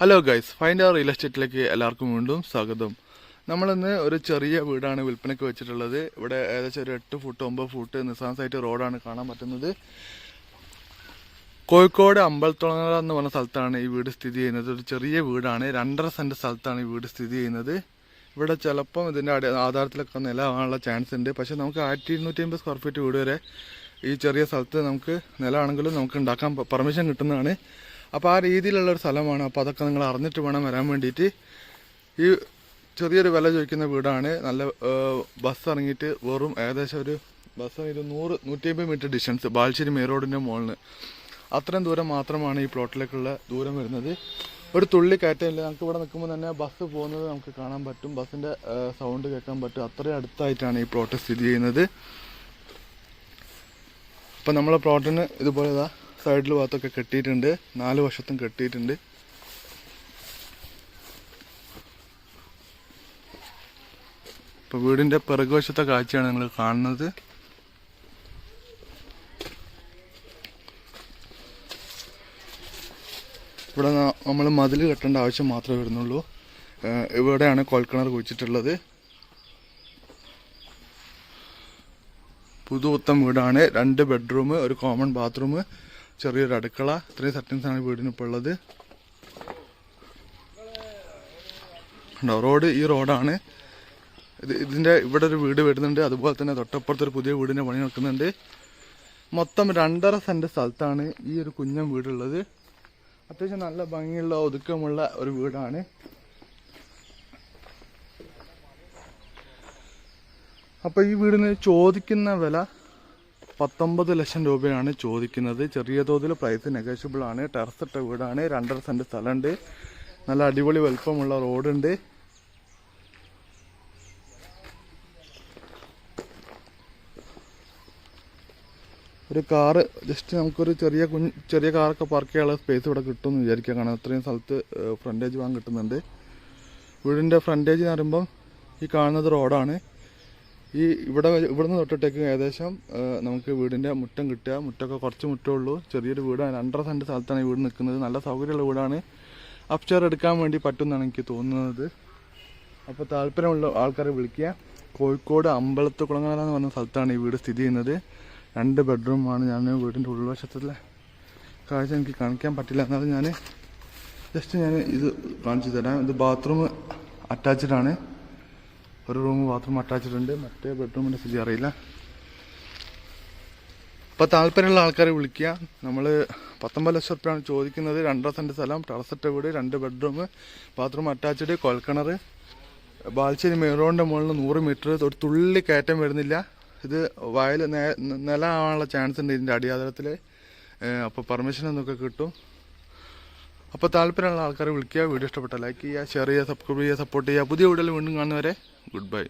Hello guys, find അവർ real എസ്റ്റേറ്റിലേക്ക് എല്ലാവർക്കും വീണ്ടും സ്വാഗതം. നമ്മളിന്ന് ഒരു ചെറിയ വീടാണ് വിൽപ്പനയ്ക്ക് വെച്ചിട്ടുള്ളത്. ഇവിടെ ഏകദേശം ഒരു 8 ഫുട്ട് 9 ഫുട്ട് നിസാൻസായിട്ട് റോഡാണ് കാണാൻ പറ്റുന്നത്. കോഴിക്കോട് അമ്പലത്തുളങ്ങര എന്ന് പറഞ്ഞ സ്ഥലത്താണ് ഈ വീട് സ്ഥിതി ചെയ്യുന്നത്. ഒരു ചെറിയ വീടാണ്, 2.5 സെൻറ്റ് സ്ഥലത്താണ് ഈ വീട് സ്ഥിതി ചെയ്യുന്നത്. ഇവിടെ ചിലപ്പം ഇതിൻ്റെ ആധാരത്തിലൊക്കെ നില ആകാനുള്ള ചാൻസ് ഉണ്ട്. പക്ഷേ നമുക്ക് 1250 സ്ക്വയർ ഫീറ്റ് വീട് വരെ ഈ ചെറിയ സ്ഥലത്ത് നമുക്ക് നിലമാണെങ്കിലും നമുക്ക് ഉണ്ടാക്കാൻ പെർമിഷൻ കിട്ടുന്നതാണ്. അപ്പോൾ ആ രീതിയിലുള്ളൊരു സ്ഥലമാണ്. അപ്പോൾ അതൊക്കെ നിങ്ങൾ അറിഞ്ഞിട്ട് വേണം വരാൻ വേണ്ടിയിട്ട്. ഈ ചെറിയൊരു വില ചോദിക്കുന്ന വീടാണ്. നല്ല ബസ് ഇറങ്ങിയിട്ട് വെറും ഏകദേശം ഒരു ബസ് ഒരു 100-150 മീറ്റർ ഡിസ്റ്റൻസ് ബാലുശ്ശേരി മെയിൻ റോഡിൻ്റെ മുകളിൽ അത്രയും ദൂരം മാത്രമാണ് ഈ പ്ലോട്ടിലേക്കുള്ള ദൂരം വരുന്നത്. ഒരു തുള്ളി കയറ്റമില്ല. നമുക്ക് ഇവിടെ നിൽക്കുമ്പോൾ തന്നെ ബസ് പോകുന്നത് നമുക്ക് കാണാൻ പറ്റും. ബസ്സിൻ്റെ സൗണ്ട് കേൾക്കാൻ പറ്റും. അത്രയും അടുത്തായിട്ടാണ് ഈ പ്ലോട്ട് സ്ഥിതി ചെയ്യുന്നത്. അപ്പം നമ്മളെ പ്ലോട്ടിന് ഇതുപോലെ സൈഡിൽ ഭാഗത്തൊക്കെ കെട്ടിയിട്ടുണ്ട്, 4 വശത്തും കെട്ടിയിട്ടുണ്ട്. ഇപ്പോൾ വീടിൻ്റെ പിറകുവശത്തെ കാഴ്ചയാണ് നിങ്ങൾ കാണുന്നത്. ഇവിടെ നമ്മൾ മതിൽ കെട്ടേണ്ട ആവശ്യം മാത്രമേ വരുന്നുള്ളൂ. ഇവിടെയാണ് കുഴൽക്കിണർ കുഴിച്ചിട്ടുള്ളത്. പുതുപുത്തൻ വീടാണ്. 2 ബെഡ്റൂം, ഒരു കോമൺ ബാത്റൂം, ചെറിയൊരു അടുക്കള, ഇത്രയും സെറ്റിങ്സാണ് വീടിന് ഇപ്പോൾ ഉള്ളത്. റോഡ് ഈ റോഡാണ്. ഇതിൻ്റെ ഇവിടെ ഒരു വീട് വരുന്നുണ്ട്. അതുപോലെ തന്നെ തൊട്ടപ്പുറത്തൊരു പുതിയ വീടിൻ്റെ പണി നടക്കുന്നുണ്ട്. മൊത്തം 2.5 സെൻറ്റ് സ്ഥലത്താണ് ഈ ഒരു കുഞ്ഞൻ വീടുള്ളത്. അത്യാവശ്യം നല്ല ഭംഗിയുള്ള ഒതുക്കമുള്ള ഒരു വീടാണ്. അപ്പോൾ ഈ വീടിന് ചോദിക്കുന്ന വില 19 ലക്ഷം രൂപയാണ് ചോദിക്കുന്നത്. ചെറിയ തോതിൽ പ്രൈസ് നെഗോഷ്യബിൾ ആണ്. ടെറസിട്ട വീടാണ്. 2.5 സെൻറ്റ് സ്ഥലമുണ്ട്. നല്ല അടിപൊളി വലുപ്പമുള്ള റോഡുണ്ട്. ഒരു കാറ് ജസ്റ്റ് നമുക്കൊരു ചെറിയ കാറൊക്കെ പാർക്ക് ചെയ്യാനുള്ള സ്പേസ് ഇവിടെ കിട്ടുമെന്ന് വിചാരിക്കുക. കാരണം അത്രയും സ്ഥലത്ത് ഫ്രണ്ടേജ് വാങ്ങാൻ കിട്ടുന്നുണ്ട്. വീടിൻ്റെ ഫ്രണ്ടേജ് എന്ന് പറയുമ്പം ഈ കാണുന്നത് റോഡാണ്. ഇവിടുന്ന് തൊട്ടിട്ടേക്ക് ഏകദേശം നമുക്ക് വീടിൻ്റെ മുറ്റം കിട്ടുക. മുറ്റമൊക്കെ കുറച്ച് മുറ്റമുള്ളൂ. ചെറിയൊരു വീടാണ്. 2.5 സെൻറ്റ് സ്ഥലത്താണ് ഈ വീട് നിൽക്കുന്നത്. നല്ല സൗകര്യമുള്ള വീടാണ്. അപ്സ്റ്റെയർ എടുക്കാൻ വേണ്ടി പറ്റുമെന്നാണ് എനിക്ക് തോന്നുന്നത്. അപ്പോൾ താല്പര്യമുള്ള ആൾക്കാരെ വിളിക്കുക. കോഴിക്കോട് അമ്പലത്തുളങ്ങര എന്ന് പറഞ്ഞ സ്ഥലത്താണ് ഈ വീട് സ്ഥിതി ചെയ്യുന്നത്. 2 ബെഡ്റൂമാണ്. ഞാൻ വീടിൻ്റെ ഉൾവശത്തിലെ കാഴ്ച എനിക്ക് കാണിക്കാൻ പറ്റില്ല. എന്നാലും ഞാൻ ഇത് കാണിച്ചു തരാം. ഇത് ബാത്റൂം അറ്റാച്ച്ഡ് ആണ്. ഒരു റൂം ബാത്റൂം അറ്റാച്ച്ഡ് ഉണ്ട്. മറ്റേ ബെഡ്റൂമിൻ്റെ സ്ഥിതി അറിയില്ല. അപ്പോൾ താല്പര്യമുള്ള ആൾക്കാരെ വിളിക്കുക. നമ്മൾ 19 ലക്ഷം റുപ്യാണ് ചോദിക്കുന്നത്. 2.5 സെൻറ്റ് സ്ഥലം, ടെറസിട്ട വീട്, 2 ബെഡ്റൂം, ബാത്റൂം അറ്റാച്ച്ഡ്, കുഴൽക്കിണർ, ബാലുശ്ശേരി മെയിൻ റോഡിൻ്റെ മുകളിൽ 100 മീറ്റർ. ഒരു തുള്ളി കയറ്റം വരുന്നില്ല. ഇത് വയൽ നില ആവാനുള്ള ചാൻസ് ഉണ്ട് ഇതിൻ്റെ അടിയാധാരത്തിൽ. അപ്പോൾ പെർമിഷൻ എന്നൊക്കെ കിട്ടും. അപ്പോൾ താല്പര്യമുള്ള ആൾക്കാരെ വിളിക്കുക. വീഡിയോ ഇഷ്ടപ്പെട്ടാൽ ലൈക്ക് ചെയ്യുക, ഷെയർ ചെയ്യുക, സബ്സ്ക്രൈബ് ചെയ്യുക, സപ്പോർട്ട് ചെയ്യുക. പുതിയ വീഡിയോയിൽ വീണ്ടും കാണുന്നവരെ ഗുഡ് ബൈ.